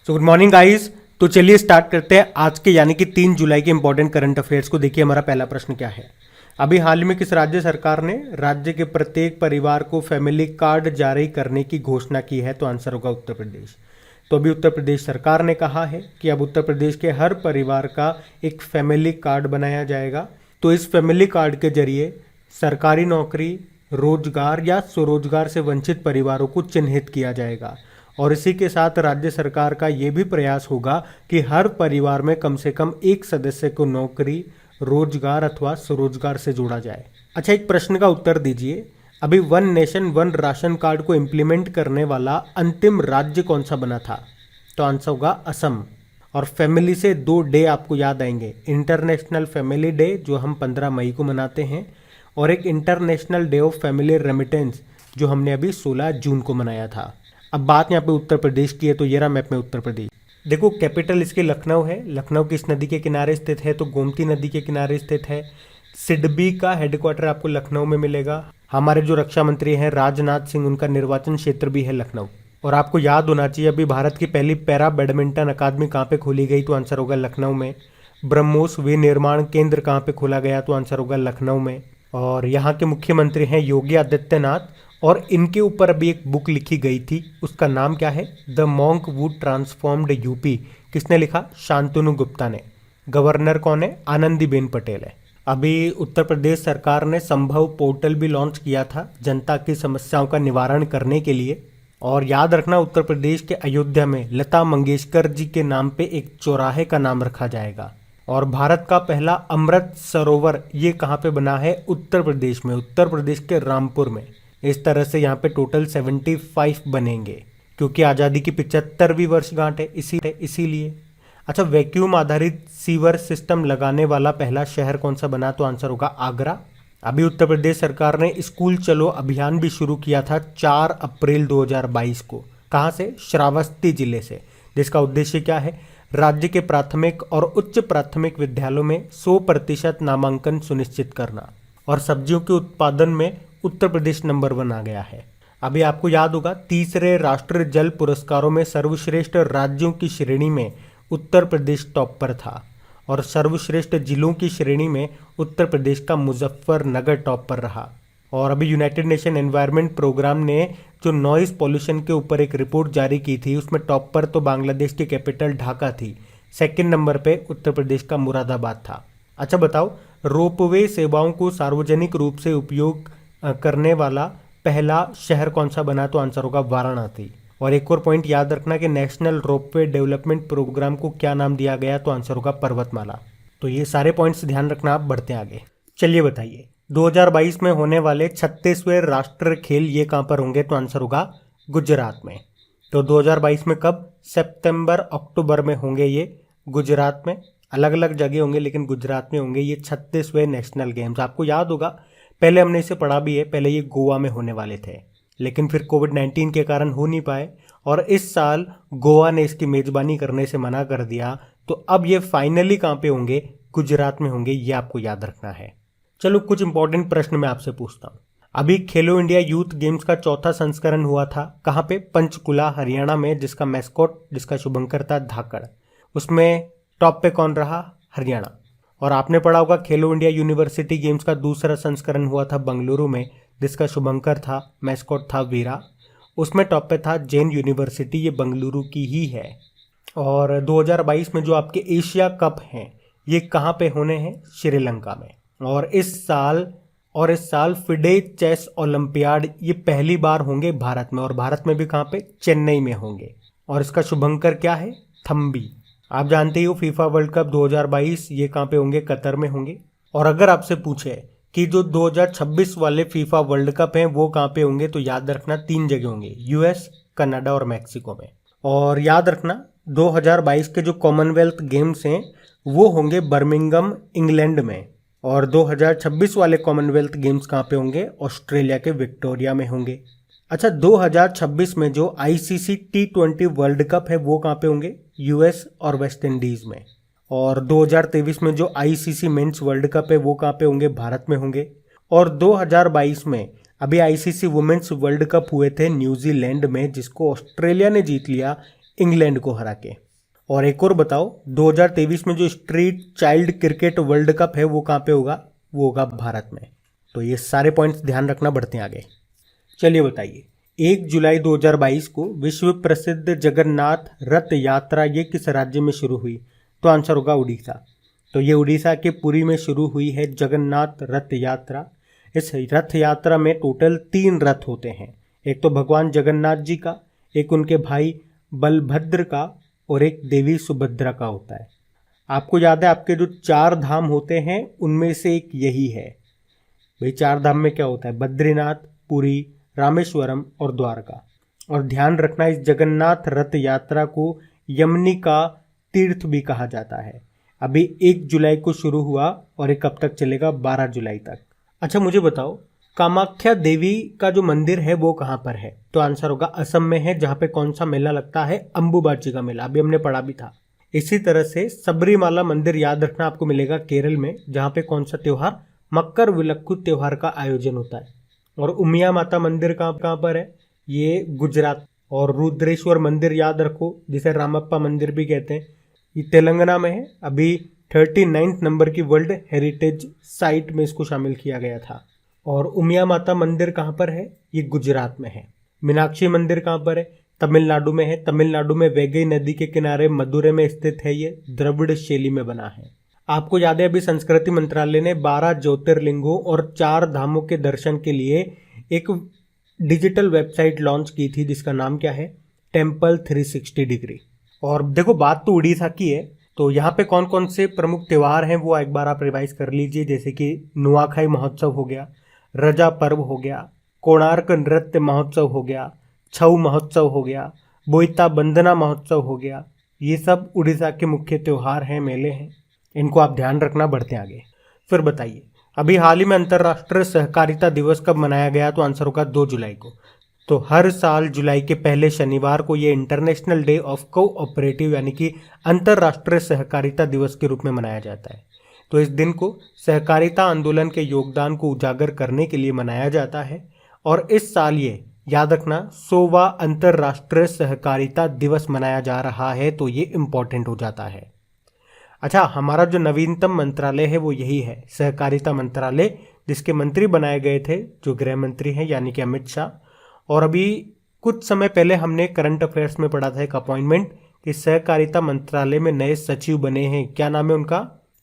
So good morning guys. तो चलिए start करते हैं आज के यानी कि 3 जुलाई के इंपॉर्टेंट करंट अफेयर्स को। देखिए हमारा पहला प्रश्न क्या है। अभी हाल में किस राज्य सरकार ने राज्य के प्रत्येक परिवार को फैमिली कार्ड जारी करने की घोषणा की है? तो आंसर होगा उत्तर प्रदेश। तो अभी उत्तर प्रदेश सरकार ने कहा है कि अब उत्तर प्रदेश के हर परिवार का एक फैमिली कार्ड बनाया जाएगा। तो इस फैमिली कार्ड के जरिए सरकारी नौकरी, रोजगार या स्वरोजगार से वंचित परिवारों को चिन्हित किया जाएगा। और इसी के साथ राज्य सरकार का ये भी प्रयास होगा कि हर परिवार में कम से कम एक सदस्य को नौकरी, रोजगार अथवा स्वरोजगार से जोड़ा जाए। अच्छा, एक प्रश्न का उत्तर दीजिए। अभी one nation one ration card को इम्प्लीमेंट करने वाला अंतिम राज्य कौन सा बना था? तो आंसर होगा असम। और फैमिली से 2 डे आपको याद आएंगे। इंटरनेशनल फैमिली डे जो हम 15 मई को मनाते हैं, और एक international day of family remittance जो हमने अभी 16 जून को मनाया था। अब बात यहाँ पे उत्तर प्रदेश की है, तो ये रहा मैप में उत्तर प्रदेश। देखो कैपिटल इसके लखनऊ है। लखनऊ किस नदी के किनारे स्थित है? तो गोमती नदी के किनारे स्थित है। सिडबी का हेडक्वार्टर आपको लखनऊ में मिलेगा। हमारे जो रक्षा मंत्री हैं राजनाथ सिंह, उनका निर्वाचन क्षेत्र भी है लखनऊ। और आपको याद होना चाहिए अभी भारत की पहली पैरा बैडमिंटन अकादमी कहाँ पे खोली गई? तो आंसर होगा लखनऊ में। ब्रह्मोस विनिर्माण केंद्र कहाँ पे खोला गया? तो आंसर होगा लखनऊ में। और यहाँ के मुख्यमंत्री हैं योगी आदित्यनाथ, और इनके ऊपर अभी एक बुक लिखी गई थी, उसका नाम क्या है? The monk who transformed UP. किसने लिखा? शांतनु गुप्ता ने। गवर्नर कौन है? आनंदीबेन पटेल है। अभी उत्तर प्रदेश सरकार ने संभव पोर्टल भी लॉन्च किया था जनता की समस्याओं का निवारण करने के लिए। और याद रखना, उत्तर प्रदेश के अयोध्या में लता मंगेशकर जी के नाम पे एक चौराहे का नाम रखा जाएगा। और भारत का पहला अमृत सरोवर ये कहाँ पे बना है? उत्तर प्रदेश में, उत्तर प्रदेश के रामपुर में। इस तरह से यहाँ पे टोटल 75 बनेंगे, क्योंकि आज़ादी की 75वीं वर्षगांठ है इसीलिए। अच्छा, वैक्यूम आधारित सीवर सिस्टम लगाने वाला पहला शहर कौन सा बना? तो आंसर होगा आगरा। अभी उत्तर प्रदेश सरकार ने स्कूल चलो अभियान भी शुरू किया था 4 अप्रैल 2022 को। कहाँ से? श्रावस्ती जिले से। जिसका उद्देश्य क्या है? राज्य के प्राथमिक और उच्च प्राथमिक विद्यालयों में 100% नामांकन सुनिश्चित करना। और सब्जियों के उत्पादन में उत्तर प्रदेश नंबर 1 आ गया है। अभी आपको याद होगा तीसरे राष्ट्रीय जल पुरस्कारों में सर्वश्रेष्ठ राज्यों की श्रेणी में उत्तर प्रदेश टॉप पर था, और सर्वश्रेष्ठ जिलों की श्रेणी में उत्तर प्रदेश का मुजफ्फरनगर टॉप पर रहा। और अभी यूनाइटेड नेशन एनवायरनमेंट प्रोग्राम ने जो नॉइस पॉल्यूशन के ऊपर एक रिपोर्ट जारी की थी, उसमें टॉप पर तो बांग्लादेश की कैपिटल ढाका थी, सेकंड नंबर पे उत्तर प्रदेश का मुरादाबाद था। अच्छा बताओ, रोपवे सेवाओं को सार्वजनिक रूप से उपयोग करने वाला पहला शहर कौन सा बना? तो आंसर होगा वाराणसी। और एक और पॉइंट याद रखना कि नेशनल रोपवे डेवलपमेंट प्रोग्राम को क्या नाम दिया गया? तो आंसर होगा पर्वतमाला। तो ये सारे पॉइंट्स ध्यान रखना। आप बढ़ते आगे। चलिए बताइए, 2022 में होने वाले 36वें राष्ट्रीय खेल ये कहाँ पर होंगे? तो आंसर होगा गुजरात में। तो 2022 में कब? सितंबर अक्टूबर में होंगे ये गुजरात में। अलग अलग जगह होंगे लेकिन गुजरात में होंगे ये 36वें नेशनल गेम्स। आपको याद होगा पहले हमने इसे पढ़ा भी है, पहले ये गोवा में होने वाले थे, लेकिन फिर कोविड-19 के कारण हो नहीं पाए, और इस साल गोवा ने इसकी मेजबानी करने से मना कर दिया। तो अब ये फाइनली कहाँ पे होंगे? गुजरात में होंगे, ये आपको याद रखना है। चलो कुछ इंपॉर्टेंट प्रश्न मैं आपसे पूछता हूँ। अभी खेलो इंडिया यूथ गेम्स का 4था संस्करण हुआ था, कहाँ पे? पंचकुला हरियाणा में, जिसका मैस्कॉट, जिसका शुभंकर था धाकड़। उसमें टॉप पे कौन रहा? हरियाणा। और आपने पढ़ा होगा खेलो इंडिया यूनिवर्सिटी गेम्स का दूसरा संस्करण हुआ था बेंगलुरु में, जिसका शुभंकर था, मैस्कॉट था वीरा। उसमें टॉप पे था जैन यूनिवर्सिटी, ये बेंगलुरु की ही है। और 2022 में जो आपके एशिया कप हैं ये कहाँ पे होने हैं? श्रीलंका में। और इस साल फिडे चेस ओलंपियाड ये पहली बार होंगे भारत में, और भारत में भी कहाँ पे? चेन्नई में होंगे। और इसका शुभंकर क्या है? थम्बी। आप जानते ही हो फीफा वर्ल्ड कप 2022 ये कहाँ पे होंगे? कतर में होंगे। और अगर आपसे पूछे कि जो 2026 वाले फीफा वर्ल्ड कप हैं वो कहाँ पे होंगे, तो याद रखना 3 जगह होंगे, यूएस, कनाडा और मैक्सिको में। और याद रखना 2022 के जो कॉमनवेल्थ गेम्स हैं वो होंगे बर्मिंघम इंग्लैंड में। और 2026 वाले कॉमनवेल्थ गेम्स कहाँ पे होंगे? ऑस्ट्रेलिया के विक्टोरिया में होंगे। अच्छा, 2026 में जो आईसीसी T20 वर्ल्ड कप है वो कहाँ पे होंगे? यूएस और वेस्ट इंडीज में। और 2023 में जो आईसीसी मेंस वर्ल्ड कप है वो कहाँ पे होंगे? भारत में होंगे। और 2022 में अभी आईसीसी वुमेन्स वर्ल्ड कप हुए थे न्यूजीलैंड में, जिसको ऑस्ट्रेलिया ने जीत लिया इंग्लैंड को हरा के। और एक और बताओ, 2023 में जो street child cricket world cup है वो कहाँ पे होगा? वो होगा भारत में। तो ये सारे पॉइंट्स ध्यान रखना, बढ़ते हैं आगे। चलिए बताइए, 1 जुलाई 2022 को विश्व प्रसिद्ध जगन्नाथ रथ यात्रा ये किस राज्य में शुरू हुई? तो आंसर होगा उड़ीसा। तो ये उड़ीसा के पुरी में शुरू हुई है जगन्नाथ रथ यात्रा। इस रथ यात्रा में टोटल 3 रथ होते हैं, एक तो भगवान जगन्नाथ जी का, एक उनके भाई बलभद्र का, और एक देवी सुभद्रा का होता है। आपको याद है आपके जो 4 धाम होते हैं उनमें से एक यही है। भाई 4 धाम में क्या होता है? बद्रीनाथ, पुरी, रामेश्वरम और द्वारका। और ध्यान रखना, इस जगन्नाथ रथ यात्रा को यमनी का तीर्थ भी कहा जाता है। अभी 1 जुलाई को शुरू हुआ और ये कब तक चलेगा? 12 जुलाई तक। अच्छा मुझे बताओ, कामाख्या देवी का जो मंदिर है वो कहाँ पर है? तो आंसर होगा असम में है, जहाँ पे कौन सा मेला लगता है? अंबुबाची का मेला, अभी हमने पढ़ा भी था। इसी तरह से सबरीमाला मंदिर याद रखना आपको मिलेगा केरल में, जहाँ पे कौन सा त्योहार? मकर विलक्कु त्योहार का आयोजन होता है। और उमिया माता मंदिर कहाँ पर है? ये गुजरात। और रुद्रेश्वर मंदिर याद रखो, जिसे रामप्पा मंदिर भी कहते हैं, ये तेलंगाना में है। अभी 39 नंबर की वर्ल्ड हेरिटेज साइट में इसको शामिल किया गया था। और उमिया माता मंदिर कहाँ पर है? ये गुजरात में है। मीनाक्षी मंदिर कहाँ पर है? तमिलनाडु में है। तमिलनाडु में वैगई नदी के किनारे मदुरै में स्थित है। ये द्रविड़ शैली में बना है। आपको याद है अभी संस्कृति मंत्रालय ने 12 ज्योतिर्लिंगों और 4 धामों के दर्शन के लिए एक डिजिटल वेबसाइट लॉन्च की थी, जिसका नाम क्या है? Temple 360 degree. और देखो, बात तो उड़ीसा की है, तो यहाँ पे कौन कौन से प्रमुख त्योहार हैं वो एक बार आप रिवाइज कर लीजिए। जैसे कि नुआखाई महोत्सव हो गया, रजा पर्व हो गया, कोणार्क नृत्य महोत्सव हो गया, छऊ महोत्सव हो गया, बोईता बंदना महोत्सव हो गया। ये सब उड़ीसा के मुख्य त्योहार हैं, मेले हैं, इनको आप ध्यान रखना। बढ़ते आगे। फिर बताइए, अभी हाल ही में अंतर्राष्ट्रीय सहकारिता दिवस कब मनाया गया? तो आंसर होगा 2 जुलाई को। तो हर साल जुलाई के पहले शनिवार को ये इंटरनेशनल डे ऑफ कोऑपरेटिव यानी कि अंतर्राष्ट्रीय सहकारिता दिवस के रूप में मनाया जाता है। तो इस दिन को सहकारिता आंदोलन के योगदान को उजागर करने के लिए मनाया जाता है। और इस साल ये याद रखना 100वां अंतर्राष्ट्रीय सहकारिता दिवस मनाया जा रहा है, तो ये इम्पोर्टेंट हो जाता है। अच्छा, हमारा जो नवीनतम मंत्रालय है वो यही है, सहकारिता मंत्रालय, जिसके मंत्री बनाए गए थे जो गृह मंत्री हैं यानी कि अमित शाह। और अभी कुछ समय पहले हमने करंट अफेयर्स में पढ़ा था एक अपॉइंटमेंट कि सहकारिता मंत्रालय में नए सचिव बने हैं। क्या नाम है उनका?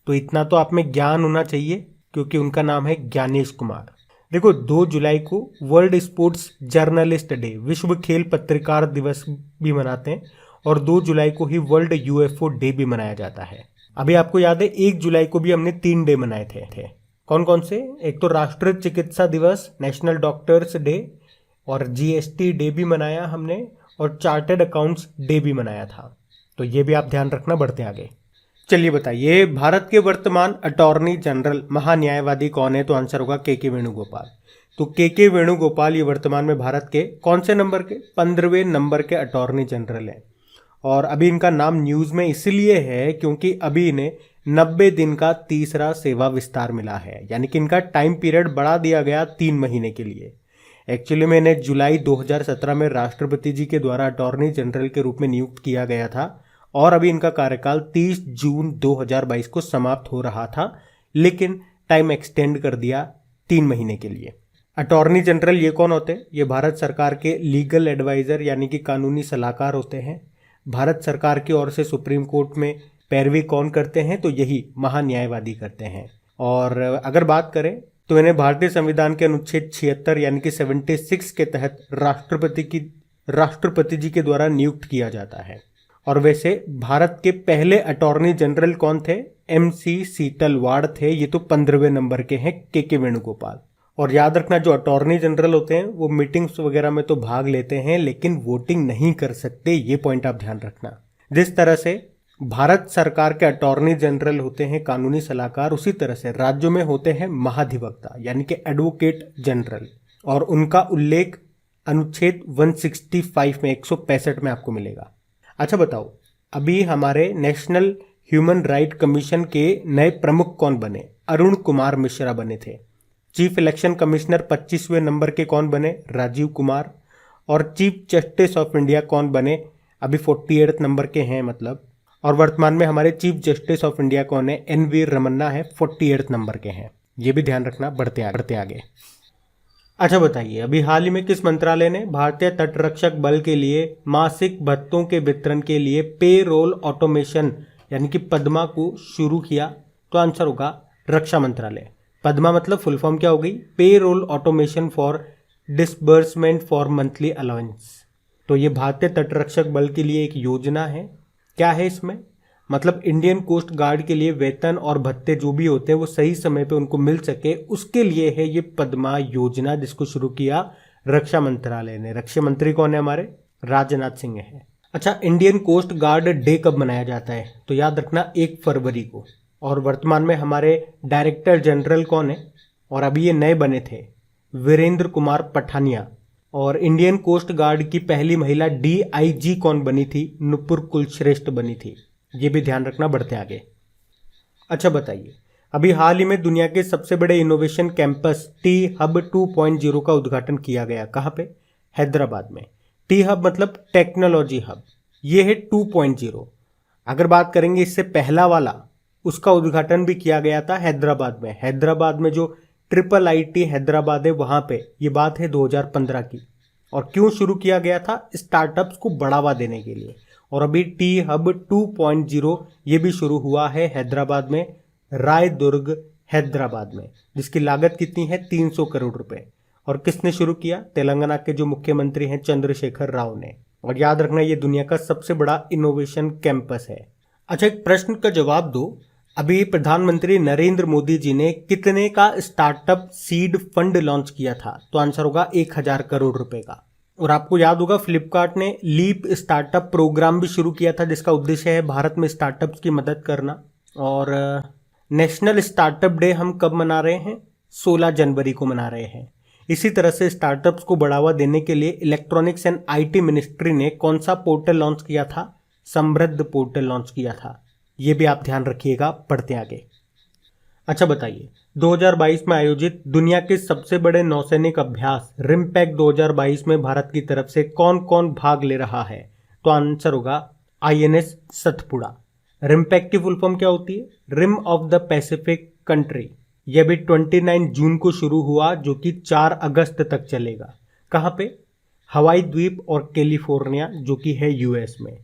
तो इतना तो आप में ज्ञान होना चाहिए, क्योंकि उनका नाम है ज्ञानेश कुमार। देखो, 2 जुलाई को वर्ल्ड स्पोर्ट्स जर्नलिस्ट डे, विश्व खेल पत्रकार दिवस भी मनाते हैं। और 2 जुलाई को ही वर्ल्ड यूएफओ डे भी मनाया जाता है। अभी आपको याद है 1 जुलाई को भी हमने 3 डे मनाए थे। कौन कौन से? एक तो राष्ट्रीय चिकित्सा दिवस, नेशनल डॉक्टर्स डे, और जीएसटी डे भी मनाया हमने, और चार्टर्ड अकाउंट्स डे भी मनाया था। तो ये भी आप ध्यान रखना। बढ़ते आगे। चलिए बताइए, भारत के वर्तमान अटॉर्नी जनरल महान्यायवादी कौन है? तो आंसर होगा के वेणुगोपाल। तो के वेणुगोपाल ये वर्तमान में भारत के कौन से नंबर के? 15वें नंबर के अटॉर्नी जनरल हैं। और अभी इनका नाम न्यूज़ में इसलिए है क्योंकि अभी इन्हें 90 दिन का तीसरा सेवा विस्तार मिला है, यानी कि इनका टाइम पीरियड बढ़ा दिया गया 3 महीने के लिए। एक्चुअली में इन्हें जुलाई 2017 में राष्ट्रपति जी के द्वारा अटॉर्नी जनरल के रूप में नियुक्त किया गया था, और अभी इनका कार्यकाल 30 जून 2022 को समाप्त हो रहा था, लेकिन टाइम एक्सटेंड कर दिया 3 महीने के लिए। अटॉर्नी जनरल ये कौन होते हैं? ये भारत सरकार के लीगल एडवाइज़र यानी कि कानूनी सलाहकार होते हैं। भारत सरकार की ओर से सुप्रीम कोर्ट में पैरवी कौन करते हैं? तो यही महान्यायवादी करते हैं। और अगर बात करें तो इन्हें भारतीय संविधान के अनुच्छेद 76 यानी कि 76 के तहत राष्ट्रपति जी के द्वारा नियुक्त किया जाता है। और वैसे भारत के पहले अटॉर्नी जनरल कौन थे? MC सीतलवाड़ थे। ये तो 15वें नंबर के हैं, के वेणुगोपाल। और याद रखना, जो अटॉर्नी जनरल होते हैं वो मीटिंग्स वगैरह में तो भाग लेते हैं, लेकिन वोटिंग नहीं कर सकते। ये पॉइंट आप ध्यान रखना। जिस तरह से भारत सरकार के अटॉर्नी जनरल होते हैं कानूनी सलाहकार, उसी तरह से राज्यों में होते हैं महाधिवक्ता यानी कि एडवोकेट जनरल, और उनका उल्लेख अनुच्छेद 165 में 165 में आपको मिलेगा। अच्छा बताओ, अभी हमारे नेशनल ह्यूमन राइट कमीशन के नए प्रमुख कौन बने? अरुण कुमार मिश्रा बने थे। चीफ इलेक्शन कमिश्नर 25वें नंबर के कौन बने? राजीव कुमार। और चीफ जस्टिस ऑफ इंडिया कौन बने? अभी 48 नंबर के हैं मतलब। और वर्तमान में हमारे चीफ जस्टिस ऑफ इंडिया कौन है? NV रमन्ना है, 48 नंबर के हैं। ये भी ध्यान रखना। बढ़ते आगे। अच्छा बताइए, अभी हाल ही में किस मंत्रालय ने भारतीय तटरक्षक बल के लिए मासिक भत्तों के वितरण के लिए पे रोल ऑटोमेशन यानी कि पद्मा को शुरू किया? तो आंसर होगा रक्षा मंत्रालय। पद्मा मतलब फुल फॉर्म क्या हो गई? Payroll automation for disbursement for monthly allowance. तो ये भारतीय तटरक्षक बल के लिए एक योजना है। क्या है इसमें? मतलब इंडियन कोस्ट गार्ड के लिए वेतन और भत्ते जो भी होते हैं वो सही समय पे उनको मिल सके, उसके लिए है ये पद्मा योजना, जिसको शुरू किया रक्षा मंत्रालय ने। रक्षा मंत्री कौन है हमारे? राजनाथ सिंह है। अच्छा, इंडियन कोस्ट गार्ड डे कब मनाया जाता है? तो याद रखना 1 फरवरी को। और वर्तमान में हमारे डायरेक्टर जनरल कौन है? और अभी ये नए बने थे, वीरेंद्र कुमार पठानिया। और इंडियन कोस्ट गार्ड की पहली महिला DIG कौन बनी थी? नुपुर कुलश्रेष्ठ बनी थी। ये भी ध्यान रखना। बढ़ते आगे। अच्छा बताइए, अभी हाल ही में दुनिया के सबसे बड़े इनोवेशन कैंपस टी हब 2.0 का उद्घाटन किया गया। कहाँ पे? हैदराबाद में। टी हब मतलब टेक्नोलॉजी हब, ये है 2.0। अगर बात करेंगे इससे पहला वाला, उसका उद्घाटन भी किया गया था हैदराबाद में। हैदराबाद में जो IIIT हैदराबाद है वहां पे, ये बात है 2015 की। और क्यों शुरू किया गया था? स्टार्टअप्स को बढ़ावा देने के लिए। और अभी टी हब 2.0 ये भी शुरू हुआ है हैदराबाद में, रायदुर्ग हैदराबाद में, जिसकी लागत कितनी है? 300 करोड़ रुपए। और किसने शुरू किया? तेलंगाना के जो मुख्यमंत्री हैं चंद्रशेखर राव ने। और याद रखना ये दुनिया का सबसे बड़ा इनोवेशन कैंपस है। अच्छा, एक प्रश्न का जवाब दो। अभी प्रधानमंत्री नरेंद्र मोदी जी ने कितने का स्टार्टअप सीड फंड लॉन्च किया था? तो आंसर होगा 1000 करोड़ रुपए का। और आपको याद होगा फ्लिपकार्ट ने लीप स्टार्टअप प्रोग्राम भी शुरू किया था, जिसका उद्देश्य है भारत में स्टार्टअप्स की मदद करना। और नेशनल स्टार्टअप डे हम कब मना रहे हैं? 16 जनवरी को मना रहे हैं। इसी तरह से स्टार्टअप्स को बढ़ावा देने के लिए इलेक्ट्रॉनिक्स एंड IT मिनिस्ट्री ने कौन सा पोर्टल लॉन्च किया था? समृद्ध पोर्टल लॉन्च किया था। ये भी आप ध्यान रखिएगा। बढ़ते आगे। अच्छा बताइए, 2022 में आयोजित दुनिया के सबसे बड़े नौसैनिक अभ्यास रिमपैक 2022 में भारत की तरफ से कौन कौन भाग ले रहा है? तो आंसर होगा INS सतपुड़ा। रिमपैक की फुल फॉर्म क्या होती है? Rim of the Pacific country. यह भी 29 जून को शुरू हुआ, जो कि 4 अगस्त तक चलेगा। कहाँ पे? हवाई द्वीप और कैलिफोर्निया, जो कि है US में।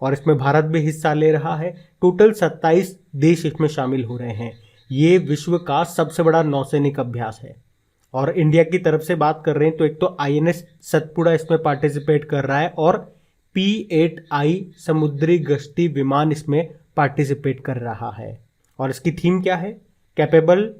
और इसमें भारत भी हिस्सा ले रहा है। टोटल 27 देश इसमें शामिल हो रहे हैं। ये विश्व का सबसे बड़ा नौसैनिक अभ्यास है। और इंडिया की तरफ से बात कर रहे हैं तो एक तो INS सतपुड़ा इसमें पार्टिसिपेट कर रहा है, और P8I समुद्री गश्ती विमान इसमें पार्टिसिपेट कर रहा है। और इसकी थीम क्या है? कैपेबल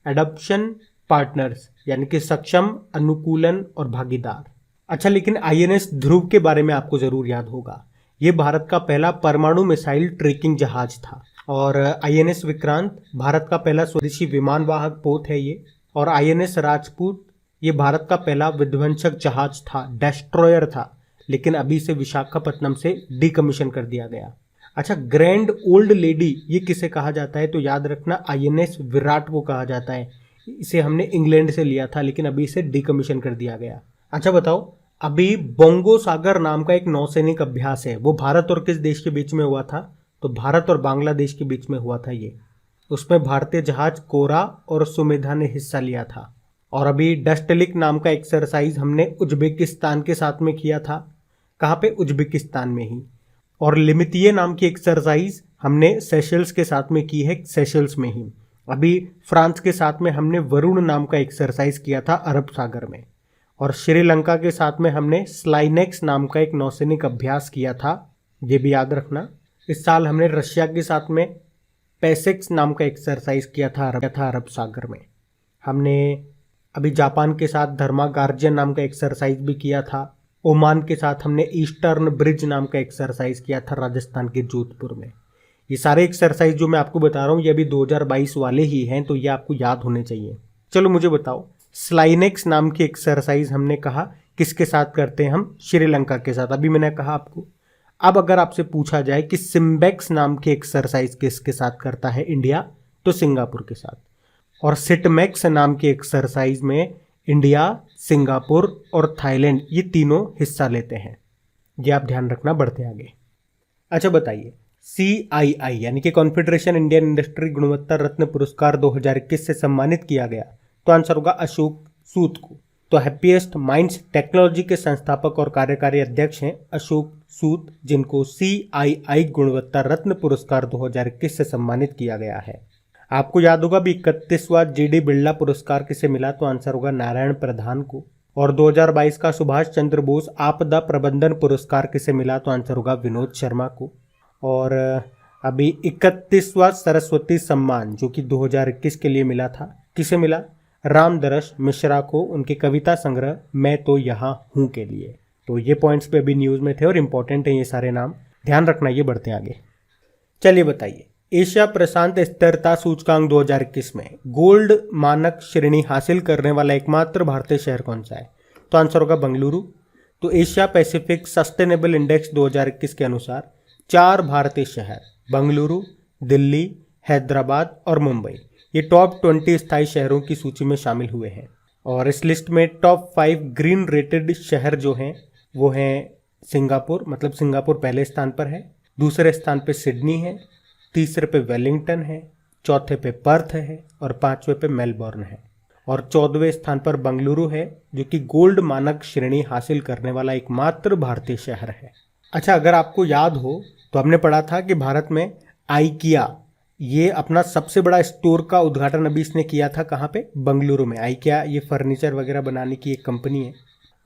एडॉप्शन पार्टनर्स, यानी कि सक्षम, अनुकूलन और भागीदार। अच्छा, लेकिन INS ध्रुव के बारे में आपको जरूर याद होगा। ये भारत का पहला परमाणु मिसाइल ट्रैकिंग जहाज था। और INS विक्रांत भारत का पहला स्वदेशी विमान वाहक पोत है ये। और INS राजपूत ये भारत का पहला विध्वंसक जहाज था, डेस्ट्रॉयर था, लेकिन अभी से विशाखापट्टनम से डिकमीशन कर दिया गया। अच्छा, ग्रैंड ओल्ड लेडी ये किसे कहा जाता है? तो याद रखना INS विराट को कहा जाता है। इसे हमने इंग्लैंड से लिया था, लेकिन अभी इसे डिकमीशन कर दिया गया। अच्छा बताओ, अभी बोंगो सागर नाम का एक नौसैनिक अभ्यास है, वो भारत और किस देश के बीच में हुआ था? तो भारत और बांग्लादेश के बीच में हुआ था ये। उसमें भारतीय जहाज कोरा और सुमेधा ने हिस्सा लिया था। और अभी डस्टलिक नाम का एक्सरसाइज हमने उज्बेकिस्तान के साथ में किया था। कहाँ पे? उज्बेकिस्तान में ही। और लिमितिये नाम की एक्सरसाइज हमने सेशल्स के साथ में की है, सेशल्स में ही। अभी फ्रांस के साथ में हमने वरुण नाम का एक्सरसाइज किया था अरब सागर में। और श्रीलंका के साथ में हमने स्लाइनेक्स नाम का एक नौसैनिक अभ्यास किया था, ये भी याद रखना। इस साल हमने रशिया के साथ में पैसेक्स नाम का एक्सरसाइज किया था अरब सागर में। हमने अभी जापान के साथ धर्मा गार्जियन नाम का एक्सरसाइज भी किया था। ओमान के साथ हमने ईस्टर्न ब्रिज नाम का एक्सरसाइज किया था राजस्थान के जोधपुर में। ये सारे एक्सरसाइज जो मैं आपको बता रहा हूँ ये अभी 2022 वाले ही हैं, तो ये आपको याद होने चाहिए। चलो मुझे बताओ, स्लाइनेक्स नाम की एक्सरसाइज हमने कहा किसके साथ करते हैं? हम श्रीलंका के साथ। अभी मैंने कहा आपको। अब अगर आपसे पूछा जाए कि सिम्बेक्स नाम की एक्सरसाइज किसके साथ करता है इंडिया? तो सिंगापुर के साथ। और सिटमैक्स नाम की एक्सरसाइज में इंडिया, सिंगापुर और थाईलैंड ये तीनों हिस्सा लेते हैं। ये आप ध्यान रखना बढ़ते आगे। अच्छा बताइए, CII यानी कि कॉन्फेडरेशन इंडियन इंडस्ट्री गुणवत्ता रत्न पुरस्कार 2021 से सम्मानित किया गया, तो आंसर होगा अशोक सूद को। तो हैप्पीएस्ट माइंड्स टेक्नोलॉजी के संस्थापक और कार्यकारी अध्यक्ष हैं अशोक सूद, जिनको CII गुणवत्ता रत्न पुरस्कार 2021 से सम्मानित किया गया है। आपको याद होगा भी 31वां GD बिरला पुरस्कार किसे मिला, तो आंसर होगा नारायण प्रधान को। और 2022 का सुभाष चंद्र बोस आपदा प्रबंधन पुरस्कार किसे मिला, तो आंसर होगा विनोद शर्मा को। और अभी 31वां सरस्वती सम्मान जो कि 2021 के लिए मिला था, किसे मिला, रामदरस मिश्रा को, उनके कविता संग्रह मैं तो यहाँ हूँ के लिए। तो ये पॉइंट्स पे अभी न्यूज़ में थे और इम्पोर्टेंट है ये सारे नाम, ध्यान रखना। ये बढ़ते आगे। चलिए बताइए, एशिया प्रशांत स्थिरता सूचकांक 2021 में गोल्ड मानक श्रेणी हासिल करने वाला एकमात्र भारतीय शहर कौन सा है, तो आंसर होगा बेंगलुरु। तो एशिया पैसिफिक सस्टेनेबल इंडेक्स 2021 के अनुसार 4 भारतीय शहर बेंगलुरु, दिल्ली, हैदराबाद और मुंबई, ये टॉप 20 स्थायी शहरों की सूची में शामिल हुए हैं। और इस लिस्ट में टॉप 5 ग्रीन रेटेड शहर जो हैं वो हैं सिंगापुर, मतलब सिंगापुर पहले स्थान पर है, दूसरे स्थान पे सिडनी है, तीसरे पे वेलिंगटन है, चौथे पे पर्थ है और 5वें पे मेलबोर्न है। और 14वें स्थान पर बेंगलुरु है, जो कि गोल्ड मानक श्रेणी हासिल करने वाला एकमात्र भारतीय शहर है। अच्छा, अगर आपको याद हो तो हमने पढ़ा था कि भारत में आइकिया ये अपना सबसे बड़ा स्टोर का उद्घाटन अभी इसने किया था, कहाँ पे, बेंगलुरु में। आइकिया ये फर्नीचर वगैरह बनाने की एक कंपनी है।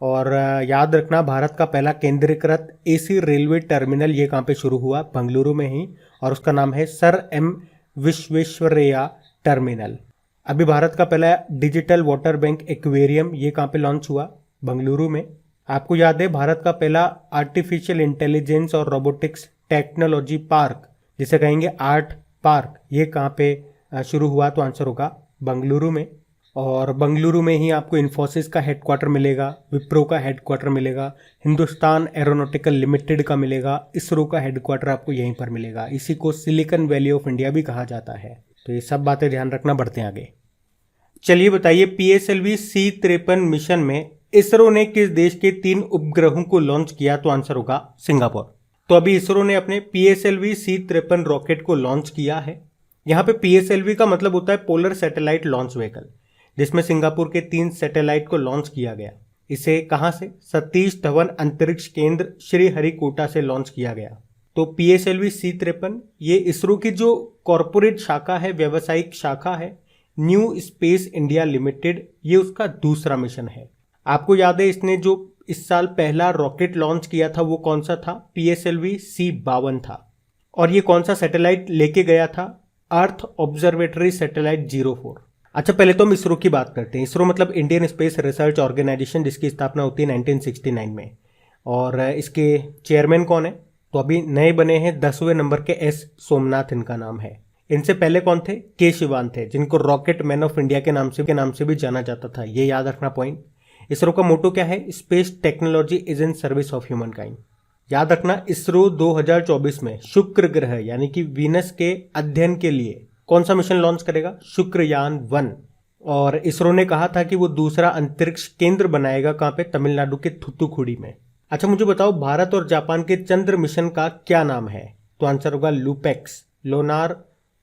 और याद रखना, भारत का पहला केंद्रीकृत AC रेलवे टर्मिनल ये कहाँ पे शुरू हुआ, बेंगलुरु में ही, और उसका नाम है सर M विश्वेश्वरैया टर्मिनल। अभी भारत का पहला डिजिटल वाटर बैंक एक्वेरियम ये कहाँ पे लॉन्च हुआ, बेंगलुरु में। आपको याद है भारत का पहला आर्टिफिशियल इंटेलिजेंस और रोबोटिक्स टेक्नोलॉजी पार्क, जिसे कहेंगे आर्ट पार्क, ये कहाँ पे शुरू हुआ, तो आंसर होगा बेंगलुरु में। और बेंगलुरु में ही आपको इन्फोसिस का हेडक्वार्टर मिलेगा, विप्रो का हेडक्वार्टर मिलेगा, हिंदुस्तान एरोनॉटिकल लिमिटेड का मिलेगा, इसरो का हेडक्वार्टर आपको यहीं पर मिलेगा। इसी को सिलिकॉन वैली ऑफ इंडिया भी कहा जाता है। तो ये सब बातें ध्यान रखना, बढ़ते हैं आगे। चलिए बताइए, PSLV C-53 मिशन में इसरो ने किस देश के 3 उपग्रहों को लॉन्च किया, तो आंसर होगा सिंगापुर। तो अभी इसरो ने अपने PSLV C-53 रॉकेट को लॉन्च किया है। यहाँ पे PSLV का मतलब होता है पोलर सैटेलाइट लॉन्च व्हीकल, जिसमें सिंगापुर के 3 सैटेलाइट को लॉन्च किया गया। इसे कहाँ से, सतीश धवन अंतरिक्ष केंद्र श्रीहरिकोटा से लॉन्च किया गया। तो PSLV C-53 ये इसरो की जो कॉरपोरेट शाखा है, व्यावसायिक शाखा है, न्यू स्पेस इंडिया लिमिटेड, ये उसका दूसरा मिशन है। आपको याद है इसने जो इस साल पहला रॉकेट लॉन्च किया था वो कौन सा था, PSLV C-52 था। और ये कौन सा सैटेलाइट लेके गया था, अर्थ ऑब्जर्वेटरी सैटेलाइट 04। अच्छा, पहले तो हम इसरो की बात करते हैं। इसरो मतलब इंडियन स्पेस रिसर्च ऑर्गेनाइजेशन, जिसकी स्थापना होती है 1969 में। और इसके चेयरमैन कौन है, तो अभी नए बने हैं 10वें नंबर के S सोमनाथ इनका नाम है। इनसे पहले कौन थे, के शिवान थे, जिनको रॉकेट मैन ऑफ इंडिया के नाम से भी जाना जाता था। ये याद रखना पॉइंट। इसरो का मोटो क्या है, space technology is in service of human kind. याद रखना, इसरो 2024 में शुक्र ग्रह यानी कि वीनस के अध्ययन के लिए कौन सा मिशन लॉन्च करेगा, शुक्रयान 1। और इसरो ने कहा था कि वो दूसरा अंतरिक्ष केंद्र बनाएगा, कहाँ पे, तमिलनाडु के थुथुकुडी में। अच्छा, मुझे बताओ भारत और जापान के चंद्र मिशन का क्या नाम है, तो आंसर होगा LUPEX, Lonar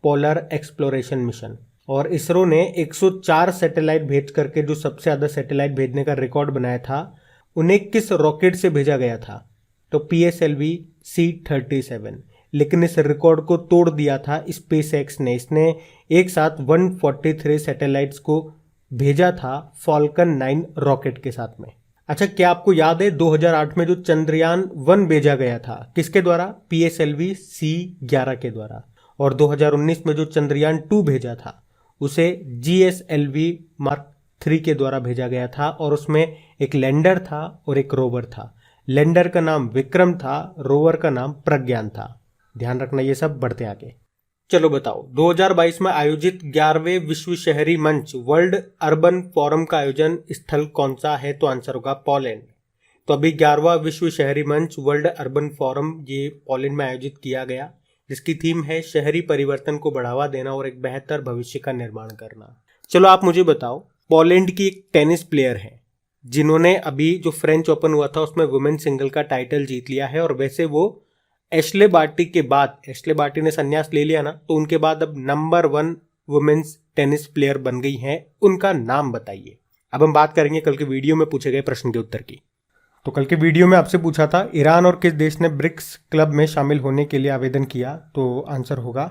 polar exploration mission. और इसरो ने 104 सैटेलाइट भेज करके जो सबसे ज्यादा सैटेलाइट भेजने का रिकॉर्ड बनाया था, उन्हें किस रॉकेट से भेजा गया था, तो PSLV C-37। लेकिन इस रिकॉर्ड को तोड़ दिया था स्पेसएक्स ने। इसने एक साथ 143 सैटेलाइट्स को भेजा था फॉल्कन 9 रॉकेट के साथ में। अच्छा, क्या आपको याद है 2008 में जो चंद्रयान 1 भेजा गया था, किसके द्वारा, PSLV C-11 के द्वारा। और 2019 में जो चंद्रयान 2 भेजा था उसे GSLV Mark 3 के द्वारा भेजा गया था। और उसमें एक लैंडर था और एक रोवर था। लैंडर का नाम विक्रम था, रोवर का नाम प्रज्ञान था। ध्यान रखना ये सब, बढ़ते आगे। चलो बताओ, 2022 में आयोजित 11वें विश्व शहरी मंच वर्ल्ड अर्बन फोरम का आयोजन स्थल कौन सा है, तो आंसर होगा पोलैंड। तो अभी 11वां विश्व शहरी मंच वर्ल्ड अर्बन फोरम ये पोलैंड में आयोजित किया गया, जिसकी थीम है शहरी परिवर्तन को बढ़ावा देना और एक बेहतर भविष्य का निर्माण करना। चलो आप मुझे बताओ, पोलैंड की एक टेनिस प्लेयर है जिन्होंने अभी जो फ्रेंच ओपन हुआ था उसमें वुमेन सिंगल का टाइटल जीत लिया है, और वैसे वो एश्ले बार्टी के बाद, एश्ले बार्टी ने संन्यास ले लिया ना, तो उनके बाद अब नंबर 1 वुमेन्स टेनिस प्लेयर बन गई हैं। उनका नाम बताइए। अब हम बात करेंगे कल के वीडियो में पूछे गए प्रश्न के उत्तर की। तो कल के वीडियो में आपसे पूछा था ईरान और किस देश ने ब्रिक्स क्लब में शामिल होने के लिए आवेदन किया, तो आंसर होगा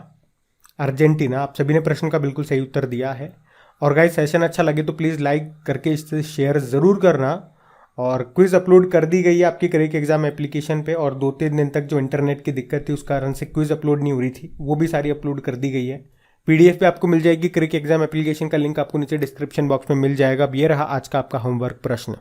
अर्जेंटीना। आप सभी ने प्रश्न का बिल्कुल सही उत्तर दिया है। और गाइस, सेशन अच्छा लगे तो प्लीज़ लाइक करके इसे शेयर ज़रूर करना। और क्विज़ अपलोड कर दी गई है आपकी क्रेक एग्जाम एप्लीकेशन पे, और 2-3 दिन तक जो इंटरनेट की दिक्कत थी उस कारण से क्विज़ अपलोड नहीं हो रही थी, वो भी सारी अपलोड कर दी गई है। PDF पे आपको मिल जाएगी क्रेक एग्जाम एप्लीकेशन का लिंक आपको नीचे डिस्क्रिप्शन बॉक्स में मिल जाएगा। अब ये रहा आज का आपका होमवर्क प्रश्न।